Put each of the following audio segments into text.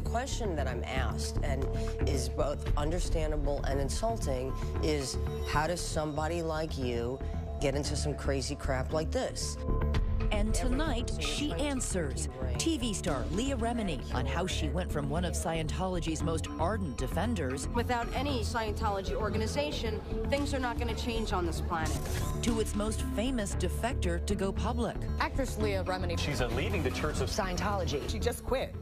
question that I'm asked, and is both understandable and insulting, is how does somebody like you get into some crazy crap like this? And tonight, she answers. TV star Leah Remini on how she went from one of Scientology's most ardent defenders without any Scientology organization, things are not going to change on this planet. To its most famous defector to go public. Actress Leah Remini. She's leaving the Church of Scientology. She just quit.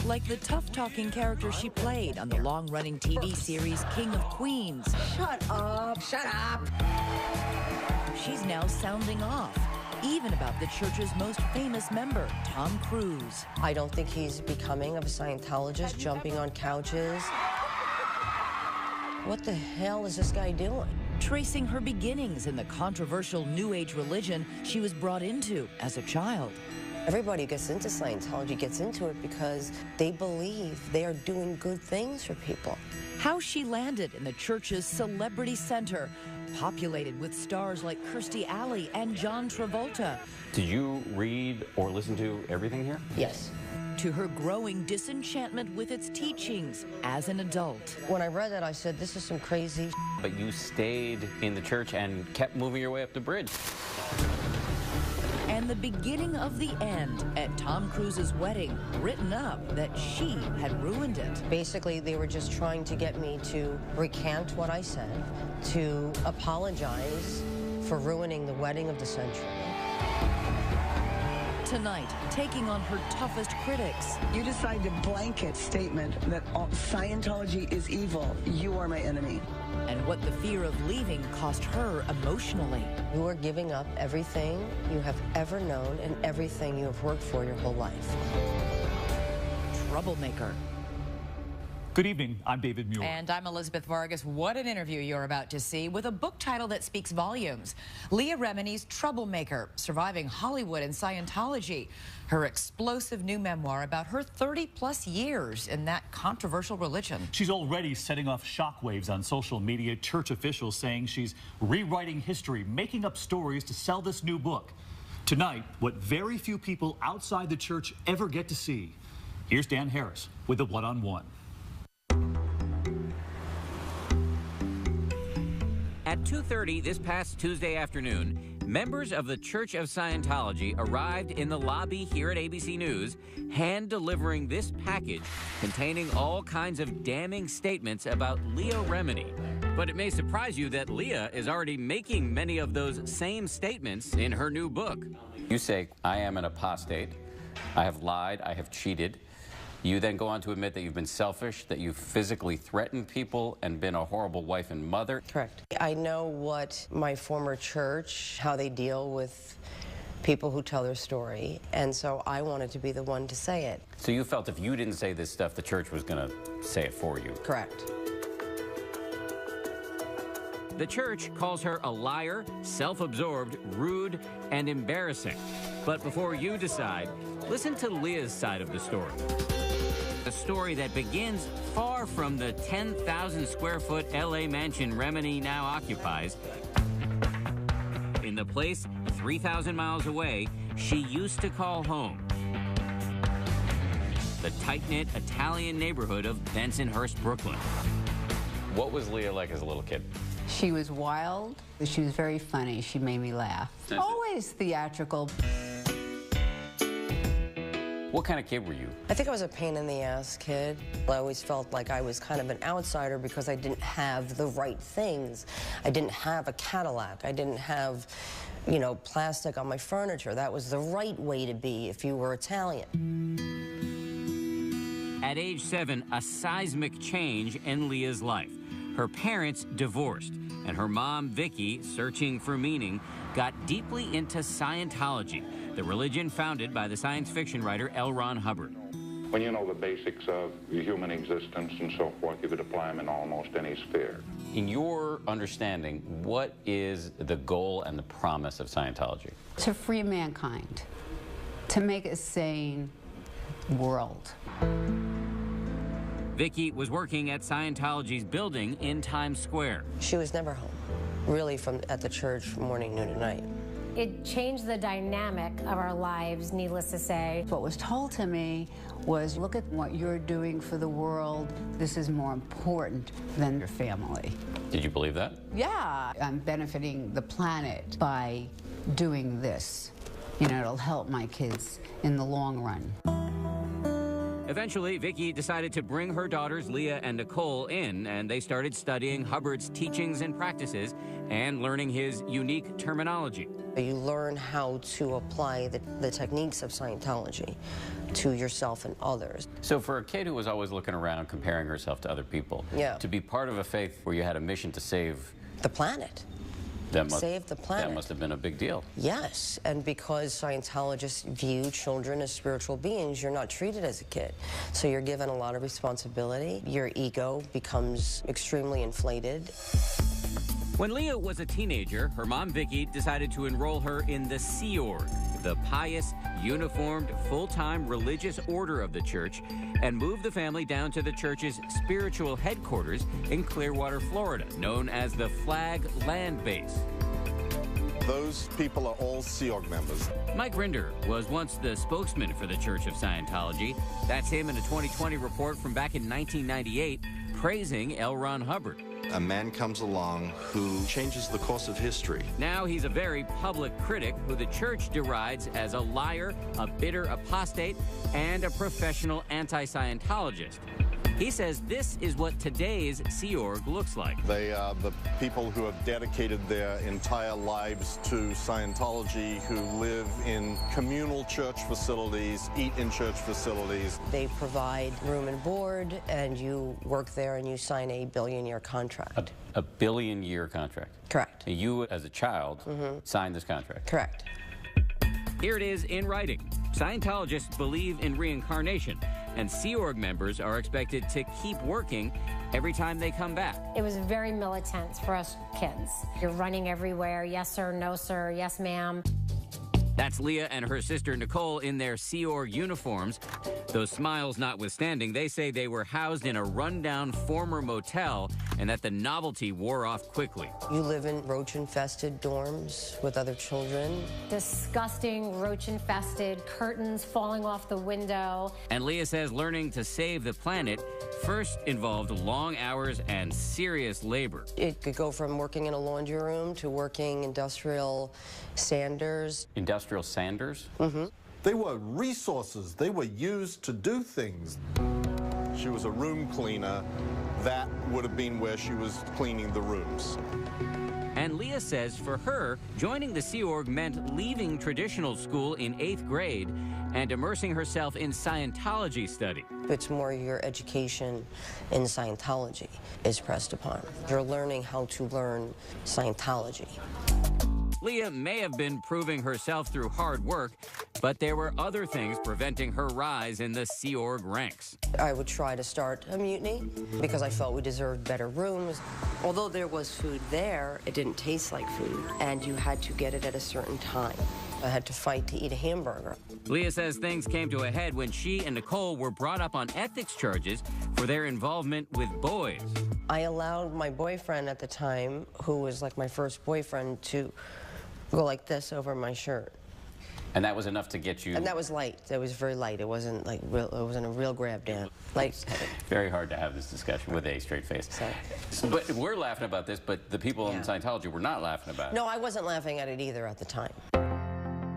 Like the tough-talking character she played on the long-running TV series King of Queens. Shut up. Shut up. She's now sounding off, even about the church's most famous member, Tom Cruise. I don't think he's becoming of a Scientologist, jumping on couches. What the hell is this guy doing? Tracing her beginnings in the controversial New Age religion she was brought into as a child. Everybody who gets into Scientology gets into it because they believe they are doing good things for people. How she landed in the church's celebrity center, populated with stars like Kirstie Alley and John Travolta. Did you read or listen to everything here? Yes. To her growing disenchantment with its teachings as an adult. When I read that, I said, this is some crazy. But you stayed in the church and kept moving your way up the bridge. And the beginning of the end at Tom Cruise's wedding, written up that she had ruined it. Basically, they were just trying to get me to recant what I said, to apologize for ruining the wedding of the century. Tonight, taking on her toughest critics. You decided a blanket statement that Scientology is evil. You are my enemy. And what the fear of leaving cost her emotionally. You are giving up everything you have ever known and everything you have worked for your whole life. Troublemaker. Good evening, I'm David Muir. And I'm Elizabeth Vargas. What an interview you're about to see with a book title that speaks volumes. Leah Remini's Troublemaker, Surviving Hollywood and Scientology. Her explosive new memoir about her 30-plus years in that controversial religion. She's already setting off shockwaves on social media, church officials saying she's rewriting history, making up stories to sell this new book. Tonight, what very few people outside the church ever get to see. Here's Dan Harris with the one-on-one. At 2:30 this past Tuesday afternoon, members of the Church of Scientology arrived in the lobby here at ABC News, hand-delivering this package containing all kinds of damning statements about Leah Remini. But it may surprise you that Leah is already making many of those same statements in her new book. You say, I am an apostate, I have lied, I have cheated. You then go on to admit that you've been selfish, that you've physically threatened people and been a horrible wife and mother. Correct. I know what my former church, how they deal with people who tell their story, and so I wanted to be the one to say it. So you felt if you didn't say this stuff, the church was going to say it for you. Correct. The church calls her a liar, self-absorbed, rude, and embarrassing. But before you decide, listen to Leah's side of the story. A story that begins far from the 10,000 square foot LA mansion Remini now occupies. In the place 3,000 miles away, she used to call home. The tight-knit Italian neighborhood of Bensonhurst, Brooklyn. What was Leah like as a little kid? She was wild. She was very funny. She made me laugh. Always theatrical. What kind of kid were you? I think I was a pain-in-the-ass kid. I always felt like I was kind of an outsider because I didn't have the right things. I didn't have a Cadillac. I didn't have, you know, plastic on my furniture. That was the right way to be if you were Italian. At age 7, a seismic change in Leah's life. Her parents divorced, and her mom, Vicky, searching for meaning, got deeply into Scientology, the religion founded by the science fiction writer L. Ron Hubbard. When you know the basics of human existence and so forth, you could apply them in almost any sphere. In your understanding, what is the goal and the promise of Scientology? To free mankind, to make a sane world. Vicky was working at Scientology's building in Times Square. She was never home, really, at the church from morning, noon, and night. It changed the dynamic of our lives, needless to say. What was told to me was, look at what you're doing for the world. This is more important than your family. Did you believe that? Yeah, I'm benefiting the planet by doing this. You know, it'll help my kids in the long run. Eventually, Vicki decided to bring her daughters Leah and Nicole in, and they started studying Hubbard's teachings and practices and learning his unique terminology. You learn how to apply the techniques of Scientology to yourself and others. So for a kid who was always looking around, comparing herself to other people, to be part of a faith where you had a mission to save the planet, save the planet. That must have been a big deal. Yes, and because Scientologists view children as spiritual beings, you're not treated as a kid. So you're given a lot of responsibility. Your ego becomes extremely inflated. When Leah was a teenager, her mom, Vicki, decided to enroll her in the Sea Org, the pious, uniformed, full-time religious order of the church, and moved the family down to the church's spiritual headquarters in Clearwater, Florida, known as the Flag Land Base. Those people are all Sea Org members. Mike Rinder was once the spokesman for the Church of Scientology. That's him in a 2020 report from back in 1998, praising L. Ron Hubbard. A man comes along who changes the course of history. Now he's a very public critic who the church derides as a liar, a bitter apostate, and a professional anti-Scientologist. He says this is what today's Sea Org looks like. They are the people who have dedicated their entire lives to Scientology, who live in communal church facilities, eat in church facilities. They provide room and board, and you work there and you sign a billion-year contract. A billion-year contract? Correct. And you, as a child, signed this contract? Correct. Here it is in writing. Scientologists believe in reincarnation, and Sea Org members are expected to keep working every time they come back. It was very militant for us kids. You're running everywhere. Yes, sir. No, sir. Yes, ma'am. That's Leah and her sister Nicole in their Sea Org uniforms. Those smiles notwithstanding, they say they were housed in a rundown former motel and that the novelty wore off quickly. You live in roach-infested dorms with other children. Disgusting, roach-infested, curtains falling off the window. And Leah says learning to save the planet first involved long hours and serious labor. It could go from working in a laundry room to working industrial sanders. Industrial sanders? They were resources. They were used to do things. She was a room cleaner. That would have been where she was cleaning the rooms. And Leah says for her, joining the Sea Org meant leaving traditional school in 8th grade and immersing herself in Scientology study. It's more your education in Scientology is pressed upon. You're learning how to learn Scientology. Leah may have been proving herself through hard work, but there were other things preventing her rise in the Sea Org ranks. I would try to start a mutiny because I felt we deserved better rooms. Although there was food there, it didn't taste like food, and you had to get it at a certain time. I had to fight to eat a hamburger. Leah says things came to a head when she and Nicole were brought up on ethics charges for their involvement with boys. I allowed my boyfriend at the time, who was like my first boyfriend, to go like this over my shirt. And that was enough to get you... And that was light. That was very light. It wasn't like real, it wasn't a real grab down. Like, very hard to have this discussion with a straight face. Sorry. But we're laughing about this, but the people in Scientology were not laughing about it. No, I wasn't laughing at it either at the time.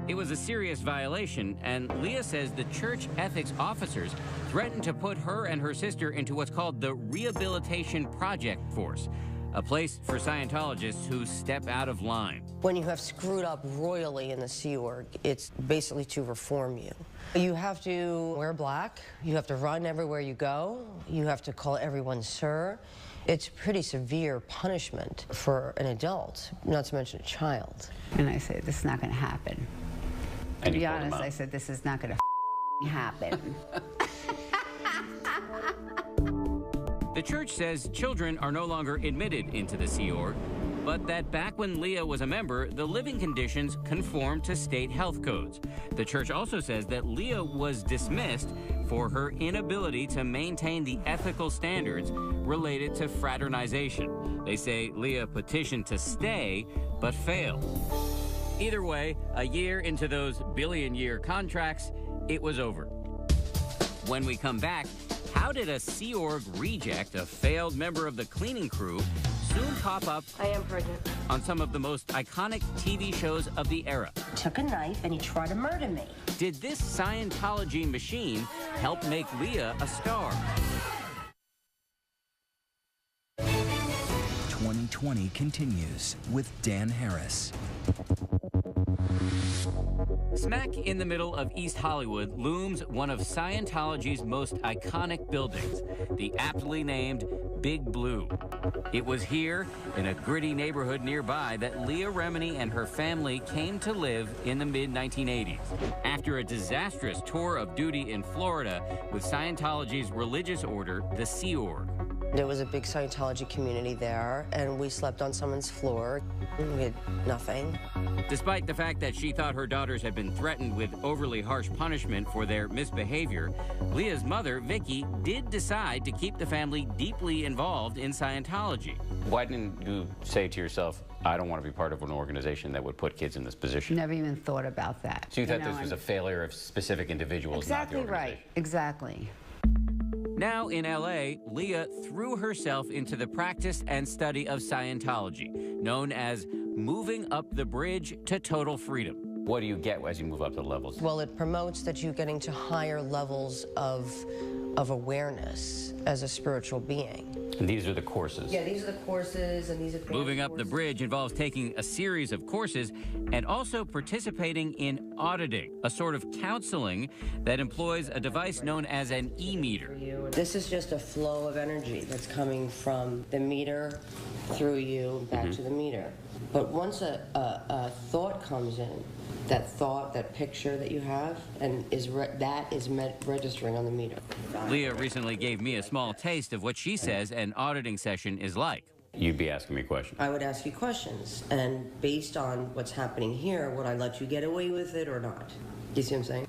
It was a serious violation, and Leah says the church ethics officers threatened to put her and her sister into what's called the Rehabilitation Project Force, a place for Scientologists who step out of line. When you have screwed up royally in the Sea Org, it's basically to reform you. You have to wear black, you have to run everywhere you go, you have to call everyone sir. It's pretty severe punishment for an adult, not to mention a child. And I said, this is not going to happen. And to be honest, I said, this is not going to happen. The church says children are no longer admitted into the Sea Org, but that back when Leah was a member, the living conditions conformed to state health codes. The church also says that Leah was dismissed for her inability to maintain the ethical standards related to fraternization. They say Leah petitioned to stay, but failed. Either way, a year into those billion-year contracts, it was over. When we come back, how did a Sea Org reject, a failed member of the cleaning crew, soon pop up I am pregnant. on some of the most iconic TV shows of the era? Took a knife and he tried to murder me. Did this Scientology machine help make Leah a star? 2020 continues with Dan Harris. Smack in the middle of East Hollywood looms one of Scientology's most iconic buildings, the aptly named Big Blue. It was here, in a gritty neighborhood nearby, that Leah Remini and her family came to live in the mid-1980s. After a disastrous tour of duty in Florida with Scientology's religious order, the Sea Org. There was a big Scientology community there, and we slept on someone's floor. We had nothing. Despite the fact that she thought her daughters had been threatened with overly harsh punishment for their misbehavior, Leah's mother, Vicky, did decide to keep the family deeply involved in Scientology. Why didn't you say to yourself, I don't want to be part of an organization that would put kids in this position? Never even thought about that. So you thought this was a failure of specific individuals, exactly not the organization? Right. Exactly. Now in LA, Leah threw herself into the practice and study of Scientology, known as moving up the bridge to total freedom. What do you get as you move up the levels? Well, it promotes that you're getting to higher levels of awareness as a spiritual being. And these are the courses? Yeah, these are the courses, and these are Moving up the bridge involves taking a series of courses and also participating in auditing, a sort of counseling that employs a device known as an e-meter. This is just a flow of energy that's coming from the meter through you back to the meter. But once a thought comes in, that thought, that picture that you have, and that is registering on the meter. Leah recently gave me a small taste of what she says an auditing session is like. You'd be asking me questions. I would ask you questions, and based on what's happening here, would I let you get away with it or not? You see what I'm saying?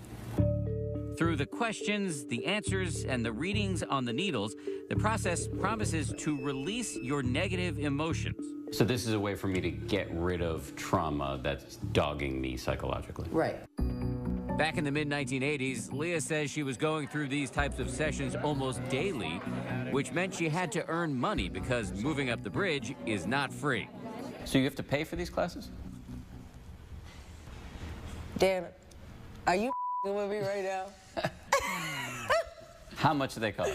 Through the questions, the answers, and the readings on the needles, the process promises to release your negative emotions. So this is a way for me to get rid of trauma that's dogging me psychologically. Right. Back in the mid-1980s, Leah says she was going through these types of sessions almost daily, which meant she had to earn money because moving up the bridge is not free. So you have to pay for these classes? Damn it. Are you with me right now? How much do they cost?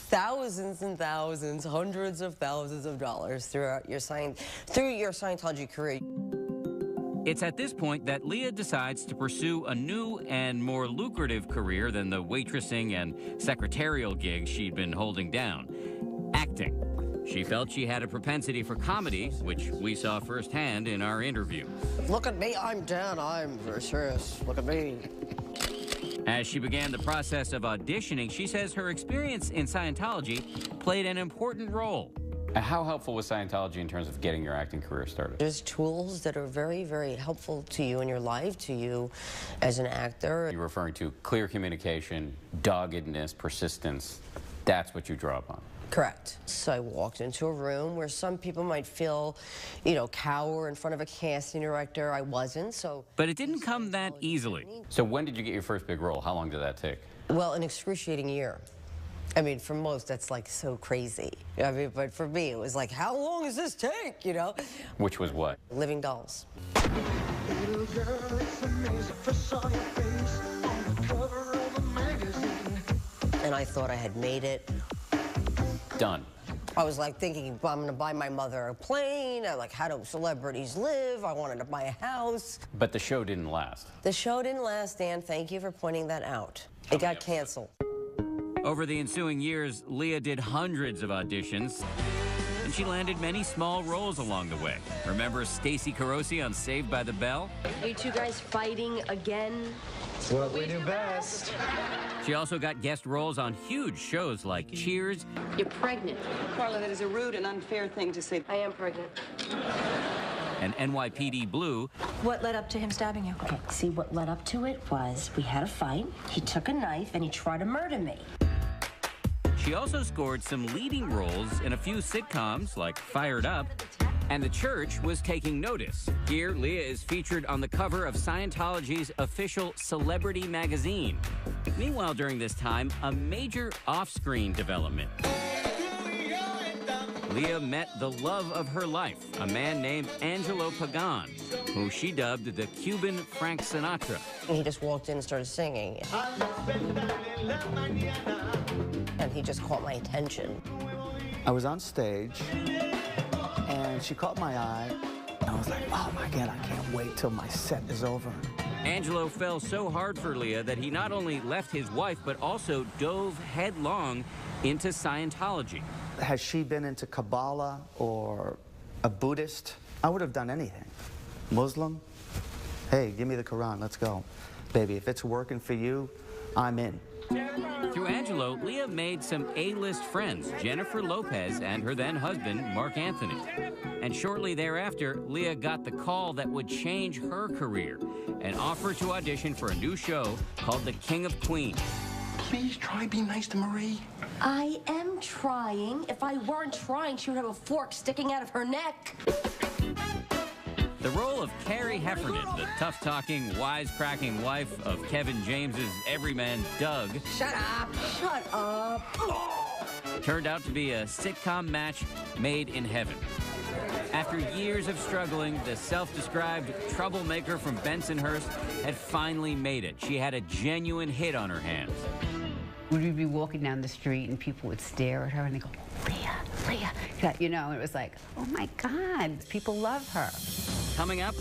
Thousands and thousands, hundreds of thousands of dollars throughout your Scientology career. It's at this point that Leah decides to pursue a new and more lucrative career than the waitressing and secretarial gigs she'd been holding down: acting. She felt she had a propensity for comedy, which we saw firsthand in our interview. Look at me, I'm Dan, I'm very serious. Look at me. As she began the process of auditioning, she says her experience in Scientology played an important role. How helpful was Scientology in terms of getting your acting career started? There's tools that are very, very helpful to you in your life, to you as an actor. You're referring to clear communication, doggedness, persistence. That's what you draw upon. Correct. So I walked into a room where some people might feel, cower in front of a casting director. I wasn't, so... But it didn't come that easily. So when did you get your first big role? How long did that take? Well, an excruciating year. I mean, for most, that's like so crazy. I mean, but for me, it was like, how long does this take, Which was what? Living Dolls. And I thought I had made it. Done. I was like thinking, I'm gonna buy my mother a plane. I like, how do celebrities live? I wanted to buy a house. But the show didn't last. The show didn't last, Dan. Thank you for pointing that out. It got canceled. Over the ensuing years, Leah did hundreds of auditions, and she landed many small roles along the way. Remember Stacey Carosi on Saved by the Bell? Are you two guys fighting again? It's what we do best. She also got guest roles on huge shows like Cheers. You're pregnant. Carla, that is a rude and unfair thing to say. I am pregnant. And NYPD Blue. What led up to him stabbing you? Okay, see, what led up to it was we had a fight. He took a knife and he tried to murder me. She also scored some leading roles in a few sitcoms like Fired Up And the church was taking notice. Here, Leah is featured on the cover of Scientology's official celebrity magazine. Meanwhile, during this time, a major off-screen development. Leah met the love of her life, a man named Angelo Pagan, who she dubbed the Cuban Frank Sinatra. He just walked in and started singing. And he just caught my attention. I was on stage, and she caught my eye. I was like, oh my God, I can't wait till my set is over. Angelo fell so hard for Leah that he not only left his wife, but also dove headlong into Scientology. Has she been into Kabbalah or a Buddhist? I would have done anything. Muslim? Hey, give me the Quran, let's go. Baby, if it's working for you, I'm in. Through Angelo, Leah made some A-list friends, Jennifer Lopez and her then husband, Mark Anthony. And shortly thereafter, Leah got the call that would change her career, an offer to audition for a new show called The King of Queens. Please try be nice to Marie. I am trying. If I weren't trying, she would have a fork sticking out of her neck. The role of Carrie Heffernan, the tough-talking, wisecracking wife of Kevin James's everyman Doug. Shut up! Shut up! Turned out to be a sitcom match made in heaven. After years of struggling, the self-described troublemaker from Bensonhurst had finally made it. She had a genuine hit on her hands. We'd be walking down the street and people would stare at her and they go, Leah, Leah. You know, it was like, oh my God, people love her. Coming up,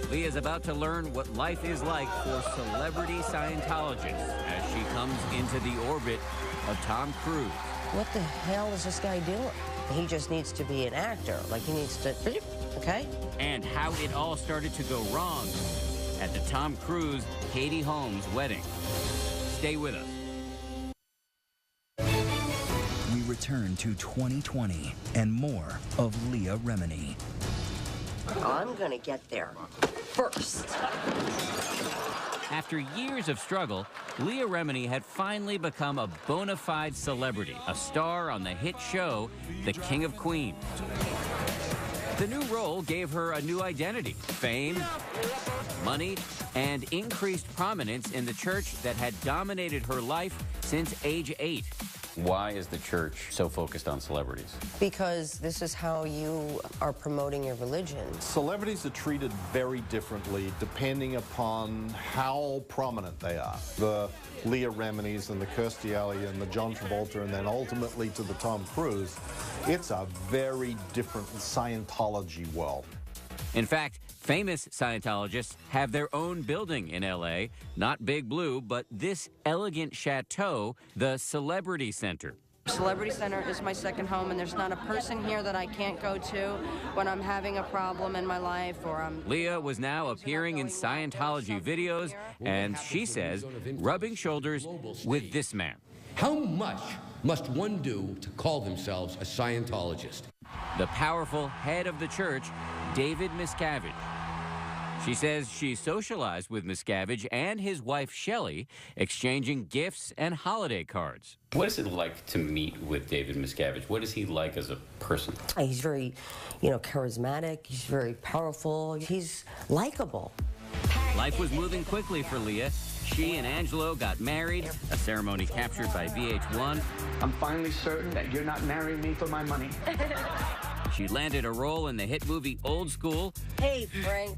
Leah's about to learn what life is like for celebrity Scientologists as she comes into the orbit of Tom Cruise. What the hell is this guy doing? He just needs to be an actor. Like, he needs to, okay? And how it all started to go wrong at the Tom Cruise, Katie Holmes wedding. Stay with us. We return to 2020 and more of Leah Remini. I'm gonna get there first. After years of struggle, Leah Remini had finally become a bona fide celebrity, a star on the hit show, The King of Queens. The new role gave her a new identity, fame, money, and increased prominence in the church that had dominated her life since age 8. Why is the church so focused on celebrities? Because this is how you are promoting your religion. Celebrities are treated very differently depending upon how prominent they are. The Leah Reminis and the Kirstie Alley and the John Travolta and then ultimately to the Tom Cruise, it's a very different Scientology world. In fact, famous Scientologists have their own building in L.A., not Big Blue, but this elegant chateau, the Celebrity Center. Celebrity Center is my second home, and there's not a person here that I can't go to when I'm having a problem in my life or I'm... Leah was now appearing in Scientology videos, and she says, rubbing shoulders with this man. How much must one do to call themselves a Scientologist? The powerful head of the church, David Miscavige. She says she socialized with Miscavige and his wife, Shelley, exchanging gifts and holiday cards. What is it like to meet with David Miscavige? What is he like as a person? He's very, charismatic. He's very powerful. He's likable. Life was moving quickly for Leah. She and Angelo got married, a ceremony captured by VH1. I'm finally certain that you're not marrying me for my money. She landed a role in the hit movie Old School. Hey, Frank.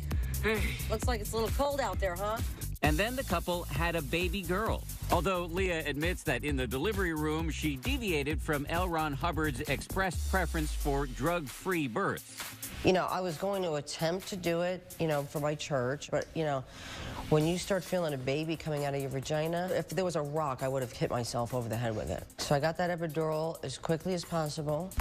Looks like it's a little cold out there, huh? And then the couple had a baby girl. Although Leah admits that in the delivery room, she deviated from L. Ron Hubbard's expressed preference for drug-free births. I was going to attempt to do it, for my church, but, when you start feeling a baby coming out of your vagina, if there was a rock, I would have hit myself over the head with it. So I got that epidural as quickly as possible.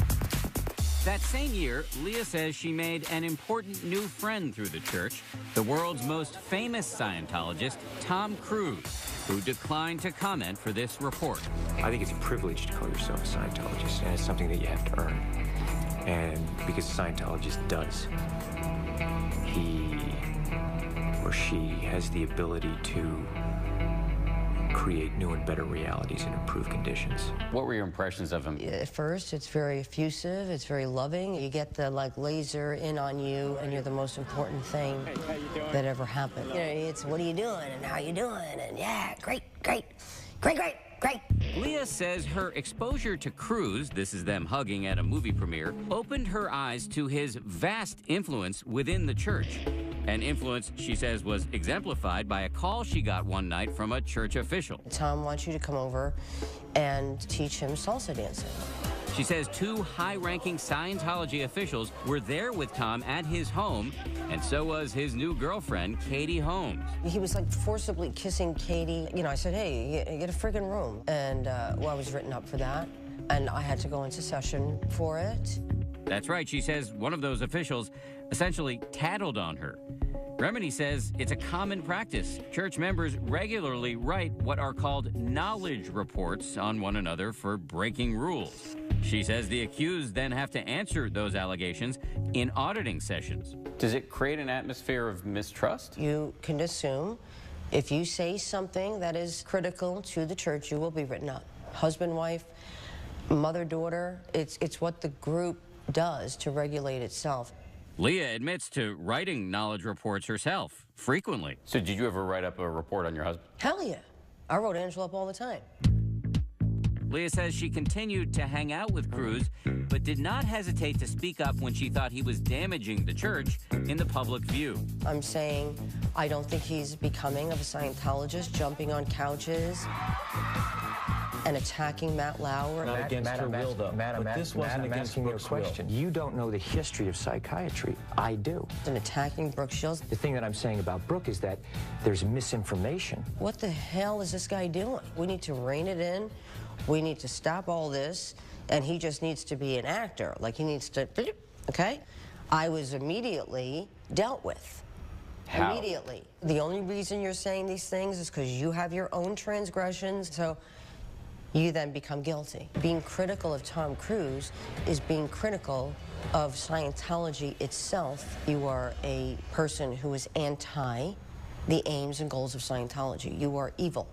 That same year, Leah says she made an important new friend through the church, the world's most famous Scientologist, Tom Cruise, who declined to comment for this report. I think it's a privilege to call yourself a Scientologist, and it's something that you have to earn. And because a Scientologist does, he or she has the ability to create new and better realities and improve conditions. What were your impressions of him? At first, it's very effusive, it's very loving. You get the laser in on you, and you're the most important thing that ever happened. You know, it's what are you doing and how you doing, and yeah, great. Leah says her exposure to Cruz, this is them hugging at a movie premiere, opened her eyes to his vast influence within the church. An influence, she says, was exemplified by a call she got one night from a church official. Tom wants you to come over and teach him salsa dancing. She says 2 high-ranking Scientology officials were there with Tom at his home, and so was his new girlfriend, Katie Holmes. He was like forcibly kissing Katie. You know, I said, hey, get a friggin' room. And well, I was written up for that, and I had to go into session for it. That's right, she says one of those officials essentially tattled on her. Remini says it's a common practice. Church members regularly write what are called knowledge reports on one another for breaking rules. She says the accused then have to answer those allegations in auditing sessions. Does it create an atmosphere of mistrust? You can assume if you say something that is critical to the church, you will be written up. Husband, wife, mother, daughter, it's what the group does to regulate itself. Leah admits to writing knowledge reports herself, frequently. So did you ever write up a report on your husband? Hell yeah. I wrote Angela up all the time. Leah says she continued to hang out with Cruz, but did not hesitate to speak up when she thought he was damaging the church in the public view. I'm saying I don't think he's becoming of a Scientologist, jumping on couches and attacking Matt Lauer. Not against her will, though. Madam, But this wasn't against asking you a Brooke's will. question. You don't know the history of psychiatry. I do. And attacking Brooke Shields. The thing that I'm saying about Brooke is that there's misinformation. What the hell is this guy doing? We need to rein it in. We need to stop all this, and he just needs to be an actor. Like, he needs to, okay? I was immediately dealt with. How? Immediately. The only reason you're saying these things is because you have your own transgressions, so you then become guilty. Being critical of Tom Cruise is being critical of Scientology itself. You are a person who is anti the aims and goals of Scientology. You are evil.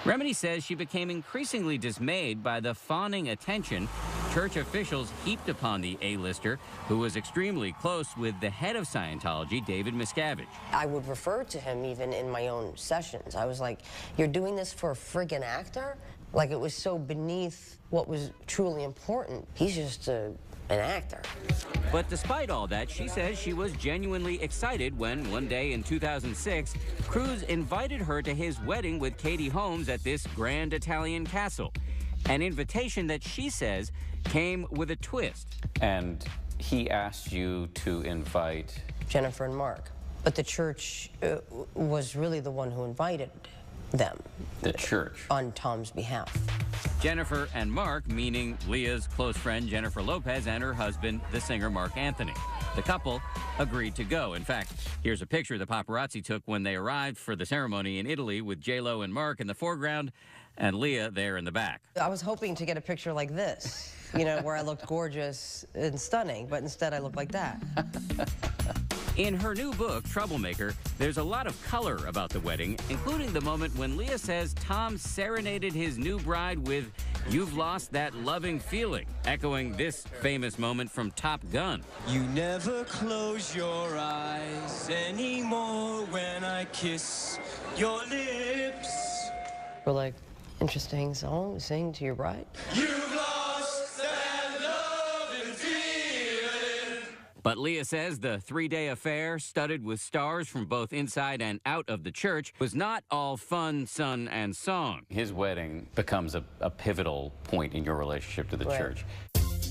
Remini says she became increasingly dismayed by the fawning attention church officials heaped upon the A-lister, who was extremely close with the head of Scientology, David Miscavige. I would refer to him even in my own sessions. I was like, you're doing this for a friggin' actor? Like, it was so beneath what was truly important. He's just an actor. But despite all that, she says she was genuinely excited when, one day in 2006, Cruz invited her to his wedding with Katie Holmes at this grand Italian castle. An invitation that she says came with a twist. And he asked you to invite Jennifer and Mark. But the church was really the one who invited them. The church? On Tom's behalf. Jennifer and Mark, meaning Leah's close friend Jennifer Lopez and her husband, the singer Mark Anthony. The couple agreed to go. In fact, here's a picture the paparazzi took when they arrived for the ceremony in Italy with J-Lo and Mark in the foreground and Leah there in the back. I was hoping to get a picture like this, you know, where I looked gorgeous and stunning, but instead I looked like that. In her new book, Troublemaker, there's a lot of color about the wedding, including the moment when Leah says Tom serenaded his new bride with "You've lost that loving feeling," echoing this famous moment from Top Gun. You never close your eyes anymore when I kiss your lips. We're like, interesting song to sing to your bride. You've lost that loving feeling. But Leah says the three-day affair, studded with stars from both inside and out of the church, was not all fun, sun, and song. His wedding becomes a pivotal point in your relationship to the church.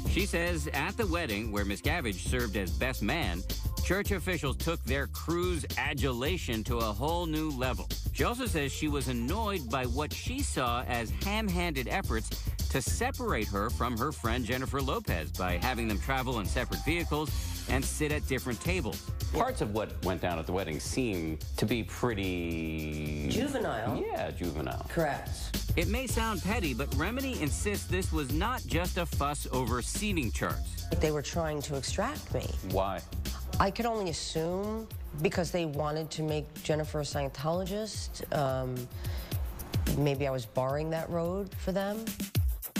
She says at the wedding, where Miscavige served as best man, church officials took their Cruz adulation to a whole new level. She also says she was annoyed by what she saw as ham-handed efforts to separate her from her friend Jennifer Lopez by having them travel in separate vehicles and sit at different tables. Parts of what went down at the wedding seem to be pretty... juvenile. Yeah, juvenile. Correct. It may sound petty, but Remini insists this was not just a fuss over seating charts. They were trying to extract me. Why? I could only assume because they wanted to make Jennifer a Scientologist. maybe I was barring that road for them.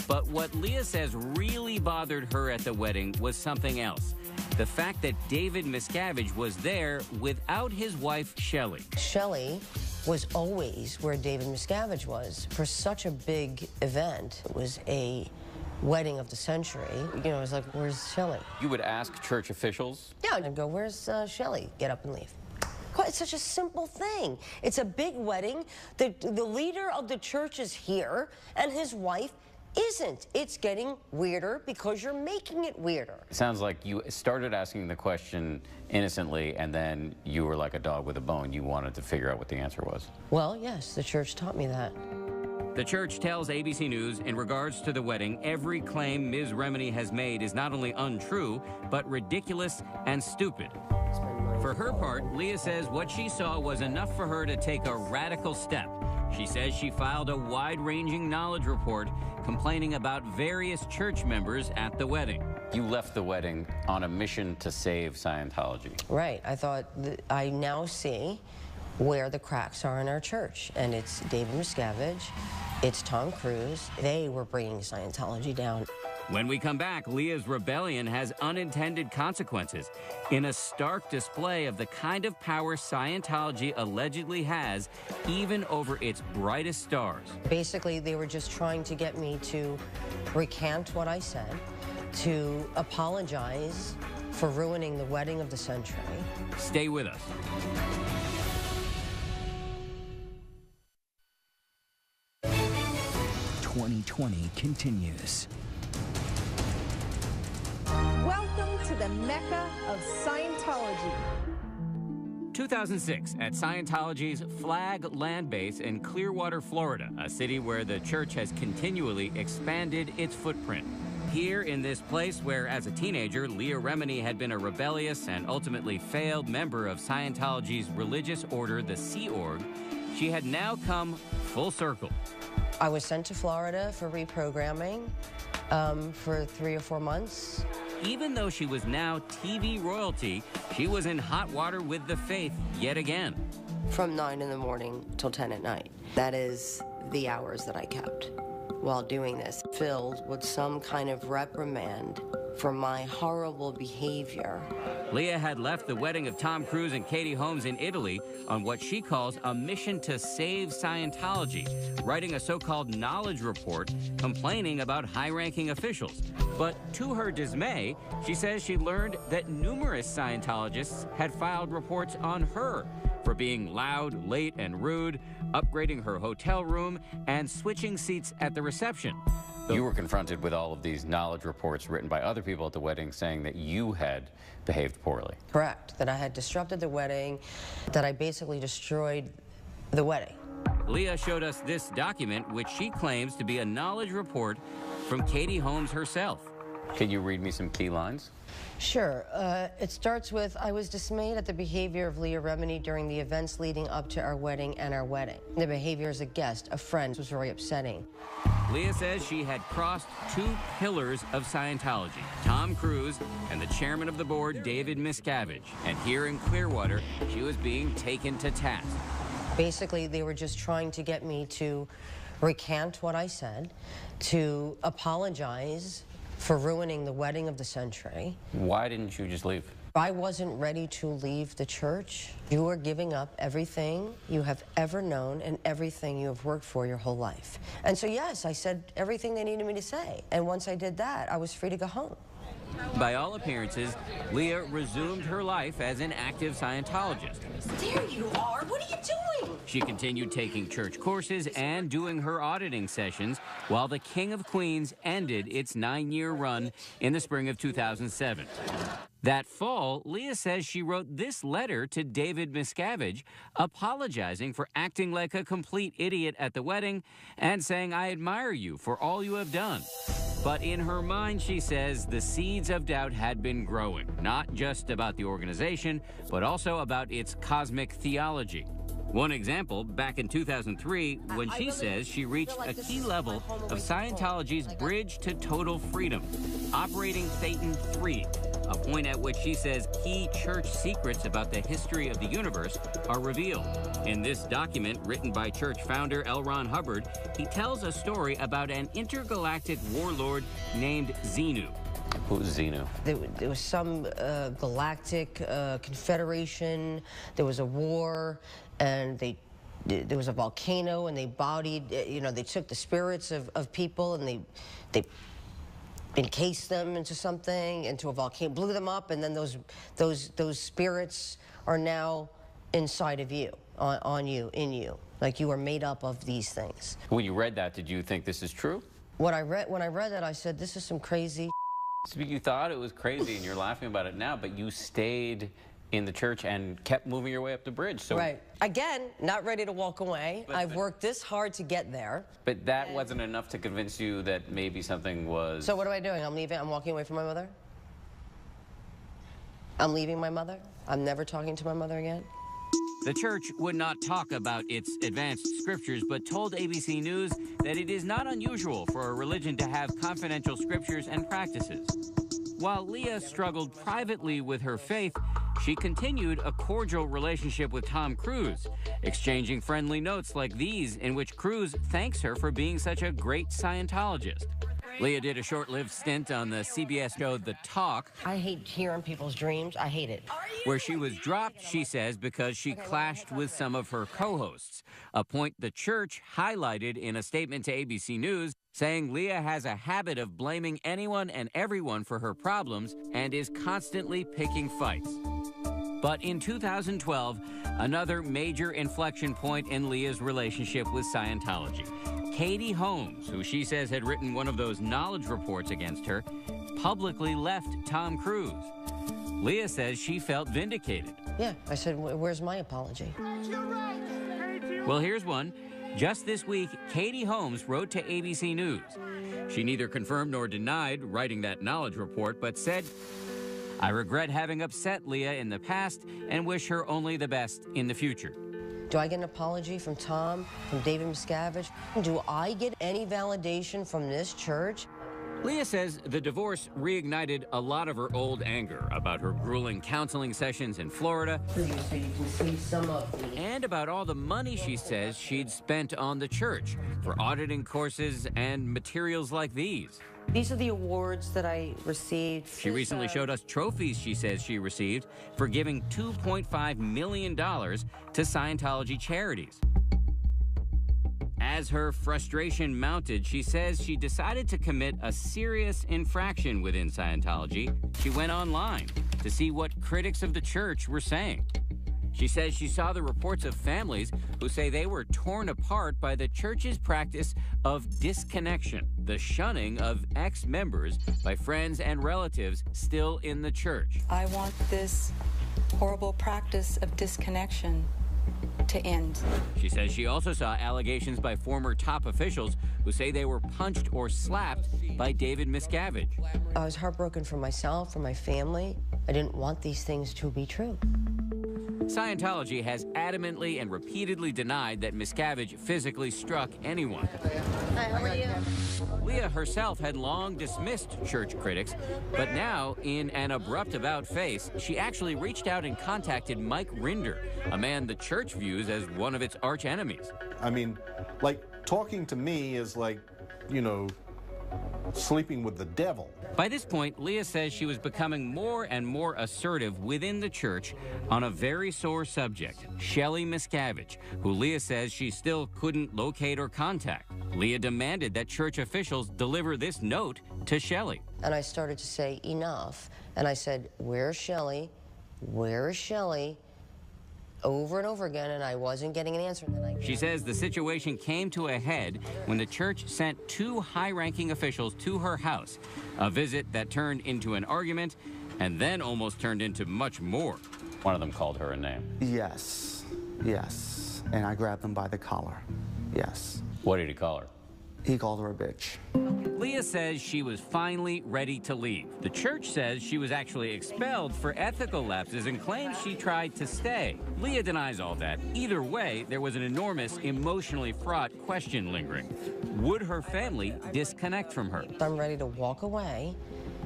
But what Leah says really bothered her at the wedding was something else. The fact that David Miscavige was there without his wife, Shelley. Shelley was always where David Miscavige was for such a big event. It was a wedding of the century. You know, it was like, where's Shelley? You would ask church officials? Yeah, I'd go, where's Shelley? Get up and leave. It's such a simple thing. It's a big wedding. The leader of the church is here, and his wife isn't. It's getting weirder because you're making it weirder. It sounds like you started asking the question innocently, and then you were like a dog with a bone. You wanted to figure out what the answer was. Well, yes, the church taught me that. The church tells ABC News in regards to the wedding, every claim Ms. Remini has made is not only untrue, but ridiculous and stupid. For her part, Leah says what she saw was enough for her to take a radical step. She says she filed a wide-ranging knowledge report complaining about various church members at the wedding. You left the wedding on a mission to save Scientology. Right. I thought, I now see where the cracks are in our church. And it's David Miscavige, it's Tom Cruise. They were bringing Scientology down. When we come back, Leah's rebellion has unintended consequences in a stark display of the kind of power Scientology allegedly has, even over its brightest stars. Basically, they were just trying to get me to recant what I said, to apologize for ruining the wedding of the century. Stay with us. "2020 continues. Welcome to the Mecca of Scientology. 2006, at Scientology's Flag land base in Clearwater, Florida, a city where the church has continually expanded its footprint. Here in this place where, as a teenager, Leah Remini had been a rebellious and ultimately failed member of Scientology's religious order, the Sea Org, she had now come full circle. I was sent to Florida for reprogramming for 3 or 4 months. Even though she was now TV royalty, she was in hot water with the faith yet again. From 9 in the morning till 10 at night. That is the hours that I kept while doing this, filled with some kind of reprimand for my horrible behavior. Leah had left the wedding of Tom Cruise and Katie Holmes in Italy on what she calls a mission to save Scientology, writing a so-called knowledge report complaining about high-ranking officials. But to her dismay, she says she learned that numerous Scientologists had filed reports on her for being loud, late, and rude, upgrading her hotel room, and switching seats at the reception. You were confronted with all of these knowledge reports written by other people at the wedding saying that you had behaved poorly. Correct. That I had disrupted the wedding, that I basically destroyed the wedding. Leah showed us this document, which she claims to be a knowledge report from Katie Holmes herself. Can you read me some key lines? Sure. It starts with, I was dismayed at the behavior of Leah Remini during the events leading up to our wedding and our wedding. The behavior as a guest, a friend, was very upsetting. Leah says she had crossed 2 pillars of Scientology, Tom Cruise and the chairman of the board, David Miscavige. And here in Clearwater, she was being taken to task. Basically, they were just trying to get me to recant what I said, to apologize for ruining the wedding of the century. Why didn't you just leave? I wasn't ready to leave the church. You are giving up everything you have ever known and everything you have worked for your whole life. And so, yes, I said everything they needed me to say. And once I did that, I was free to go home. By all appearances, Leah resumed her life as an active Scientologist. There you are. What are you doing? She continued taking church courses and doing her auditing sessions while the King of Queens ended its 9-year run in the spring of 2007. That fall, Leah says she wrote this letter to David Miscavige, apologizing for acting like a complete idiot at the wedding and saying, "I admire you for all you have done." But in her mind, she says, the seeds of doubt had been growing, not just about the organization, but also about its cosmic theology. One example, back in 2003, when she says she reached a key level of Scientology's bridge to total freedom, operating Satan 3, a point at which she says key church secrets about the history of the universe are revealed. In this document, written by church founder L. Ron Hubbard, he tells a story about an intergalactic warlord named Xenu. Who's Xenu? There was some galactic confederation. There was a war, and there was a volcano, and they bodied. They took the spirits of people, and they encased them into something, into a volcano, blew them up, and then those spirits are now inside of you, on you, in you. Like you are made up of these things. When you read that, did you think this is true? When I read that, I said, this is some crazy. So you thought it was crazy, and you're laughing about it now, but you stayed in the church and kept moving your way up the bridge. So right. Again, not ready to walk away. I've worked this hard to get there. But that wasn't enough to convince you that maybe something was... So what am I doing? I'm leaving? I'm walking away from my mother? I'm leaving my mother? I'm never talking to my mother again? The church would not talk about its advanced scriptures, but told ABC News that it is not unusual for a religion to have confidential scriptures and practices. While Leah struggled privately with her faith, she continued a cordial relationship with Tom Cruise, exchanging friendly notes like these in which Cruise thanks her for being such a great Scientologist. Leah did a short-lived stint on the CBS show The Talk. I hate hearing people's dreams. I hate it. Where she was dropped, she says, because she clashed with some of her co-hosts, a point the church highlighted in a statement to ABC News, saying Leah has a habit of blaming anyone and everyone for her problems and is constantly picking fights. But in 2012, another major inflection point in Leah's relationship with Scientology. Katie Holmes, who she says had written one of those knowledge reports against her, publicly left Tom Cruise. Leah says she felt vindicated. Yeah, I said, where's my apology? Well, here's one. Just this week, Katie Holmes wrote to ABC News. She neither confirmed nor denied writing that knowledge report, but said, I regret having upset Leah in the past and wish her only the best in the future. Do I get an apology from Tom, from David Miscavige? Do I get any validation from this church? Leah says the divorce reignited a lot of her old anger about her grueling counseling sessions in Florida and about all the money she says she'd spent on the church for auditing courses and materials like these. These are the awards that I received. She recently showed us trophies she says she received for giving $2.5 million to Scientology charities. As her frustration mounted, she says she decided to commit a serious infraction within Scientology. She went online to see what critics of the church were saying. She says she saw the reports of families who say they were torn apart by the church's practice of disconnection, the shunning of ex-members by friends and relatives still in the church. I want this horrible practice of disconnection to end. She says she also saw allegations by former top officials who say they were punched or slapped by David Miscavige. I was heartbroken for myself, for my family. I didn't want these things to be true. Scientology has adamantly and repeatedly denied that Miscavige physically struck anyone. Hi, how are you? Leah herself had long dismissed church critics, but now, in an abrupt about-face, she actually reached out and contacted Mike Rinder, a man the church views as one of its arch-enemies. I mean, like, talking to me is like, you know, sleeping with the devil. By this point, Leah says she was becoming more and more assertive within the church on a very sore subject, Shelley Miscavige, who Leah says she still couldn't locate or contact. Leah demanded that church officials deliver this note to Shelley. And I started to say, enough. And I said, where's Shelley? Where's Shelley? Over and over again, and I wasn't getting an answer. She says the situation came to a head when the church sent two high-ranking officials to her house, a visit that turned into an argument and then almost turned into much more. One of them called her a name. Yes, yes. And I grabbed him by the collar. Yes. What did he call her? He called her a bitch. Leah says she was finally ready to leave. The church says she was actually expelled for ethical lapses and claims she tried to stay. Leah denies all that. Either way, there was an enormous, emotionally fraught question lingering. Would her family disconnect from her? I'm ready to walk away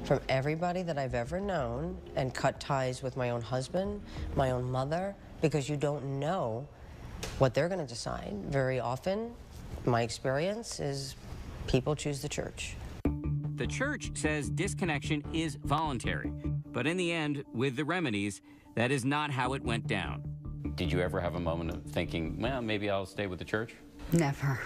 from everybody that I've ever known and cut ties with my own husband, my own mother, because you don't know what they're going to decide. Very often, my experience is people choose the church. The church says disconnection is voluntary, but in the end, with the Reminies, that is not how it went down. Did you ever have a moment of thinking, well, maybe I'll stay with the church? Never.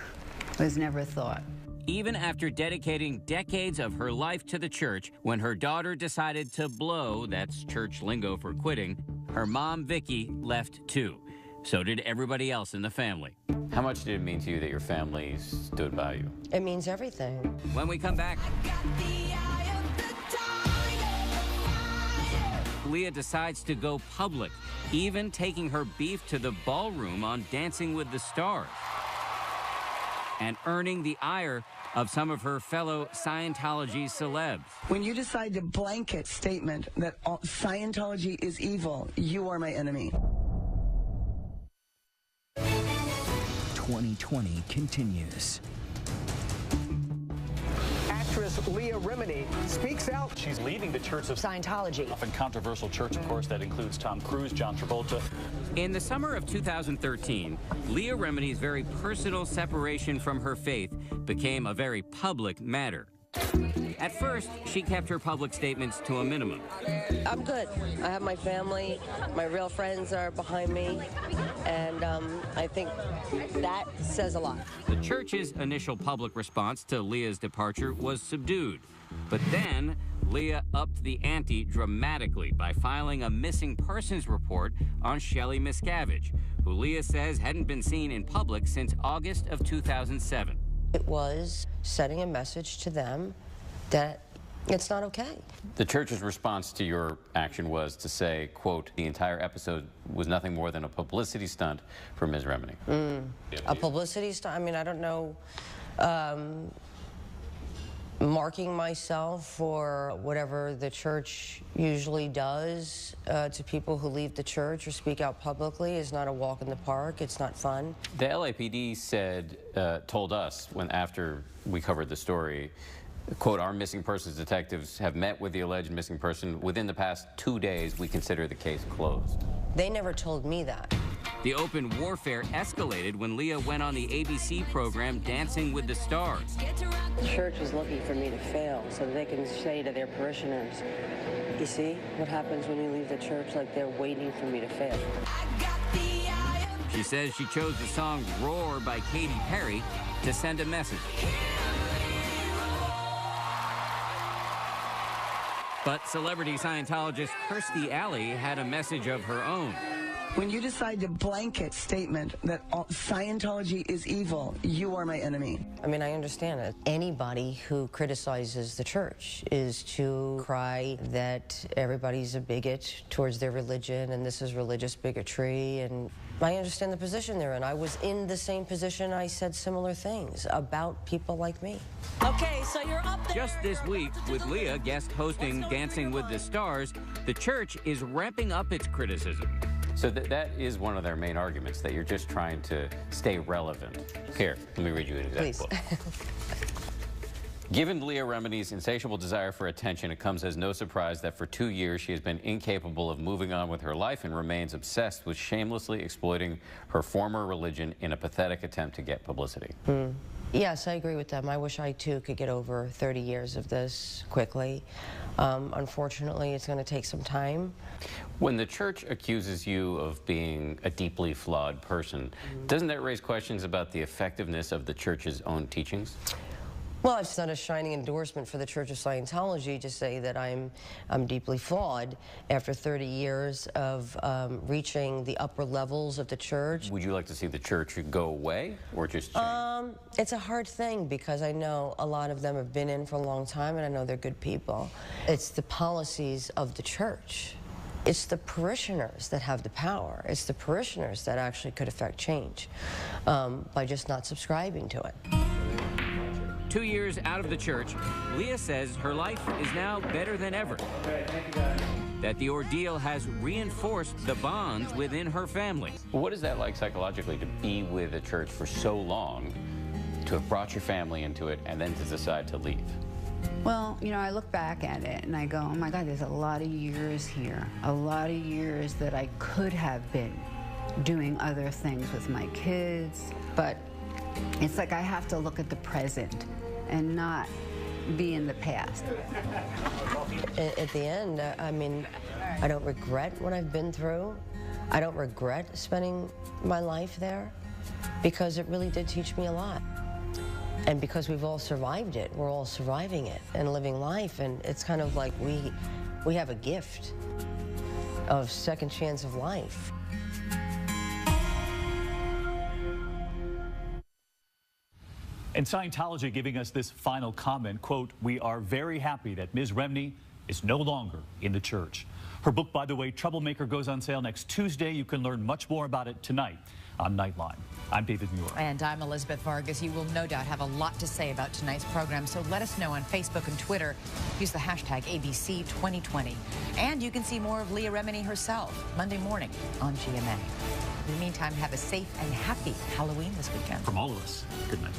It was never a thought. Even after dedicating decades of her life to the church, when her daughter decided to blow, that's church lingo for quitting, her mom, Vicky, left too. So did everybody else in the family. How much did it mean to you that your family stood by you? It means everything. When we come back, Leah decides to go public, even taking her beef to the ballroom on Dancing with the Stars, and earning the ire of some of her fellow Scientology celebs. When you decide to blanket statement that Scientology is evil, you are my enemy. 2020 continues. Actress Leah Remini speaks out. She's leaving the Church of Scientology. Often controversial church, of course, that includes Tom Cruise, John Travolta. In the summer of 2013, Leah Remini's very personal separation from her faith became a very public matter. At first, she kept her public statements to a minimum. I'm good. I have my family. My real friends are behind me. And I think that says a lot. The church's initial public response to Leah's departure was subdued. But then, Leah upped the ante dramatically by filing a missing persons report on Shelley Miscavige, who Leah says hadn't been seen in public since August of 2007. It was sending a message to them that it's not okay. The church's response to your action was to say, quote, the entire episode was nothing more than a publicity stunt for Ms. Remini. A publicity stunt? I mean, I don't know. Marking myself for whatever the church usually does to people who leave the church or speak out publicly is not a walk in the park. It's not fun. The LAPD said, told us after we covered the story, quote, our missing persons detectives have met with the alleged missing person. Within the past 2 days, we consider the case closed. They never told me that. The open warfare escalated when Leah went on the ABC program Dancing with the Stars. The church is looking for me to fail so they can say to their parishioners, you see what happens when you leave the church, like they're waiting for me to fail. She says she chose the song Roar by Katy Perry to send a message. But celebrity Scientologist Kirstie Alley had a message of her own. When you decide to blanket statement that Scientology is evil, you are my enemy. I mean, I understand it. Anybody who criticizes the church is to cry that everybody's a bigot towards their religion and this is religious bigotry, and I understand the position they're in. I was in the same position. I said similar things about people like me. Okay, so you're up there. Just this week, with Leah guest hosting Dancing with the Stars, the church is ramping up its criticism. So that is one of their main arguments, that you're just trying to stay relevant. Here, let me read you an example. Given Leah Remini's insatiable desire for attention, it comes as no surprise that for 2 years she has been incapable of moving on with her life and remains obsessed with shamelessly exploiting her former religion in a pathetic attempt to get publicity. Yes, I agree with them. I wish I, too, could get over 30 years of this quickly. Unfortunately, it's going to take some time. When the church accuses you of being a deeply flawed person, doesn't that raise questions about the effectiveness of the church's own teachings? Well, it's not a shining endorsement for the Church of Scientology to say that I'm deeply flawed after 30 years of reaching the upper levels of the church. Would you like to see the church go away or just change? It's a hard thing because I know a lot of them have been in for a long time and I know they're good people. It's the policies of the church. It's the parishioners that have the power. It's the parishioners that actually could affect change by just not subscribing to it. 2 years out of the church, Leah says her life is now better than ever. That the ordeal has reinforced the bonds within her family. What is that like psychologically, to be with a church for so long, to have brought your family into it, and then to decide to leave? Well, you know, I look back at it and I go, oh my God, there's a lot of years here. A lot of years that I could have been doing other things with my kids. But it's like I have to look at the present and not be in the past. At the end, I mean, I don't regret what I've been through. I don't regret spending my life there because it really did teach me a lot. And because we've all survived it, we're all surviving it and living life, and it's kind of like we have a gift of second chance of life. And Scientology giving us this final comment, quote, "We are very happy that Ms. Remini is no longer in the church." Her book, by the way, Troublemaker, goes on sale next Tuesday. You can learn much more about it tonight on Nightline. I'm David Muir. And I'm Elizabeth Vargas. You will no doubt have a lot to say about tonight's program, so let us know on Facebook and Twitter. Use the hashtag ABC2020. And you can see more of Leah Remini herself Monday morning on GMA. In the meantime, have a safe and happy Halloween this weekend. From all of us, good night.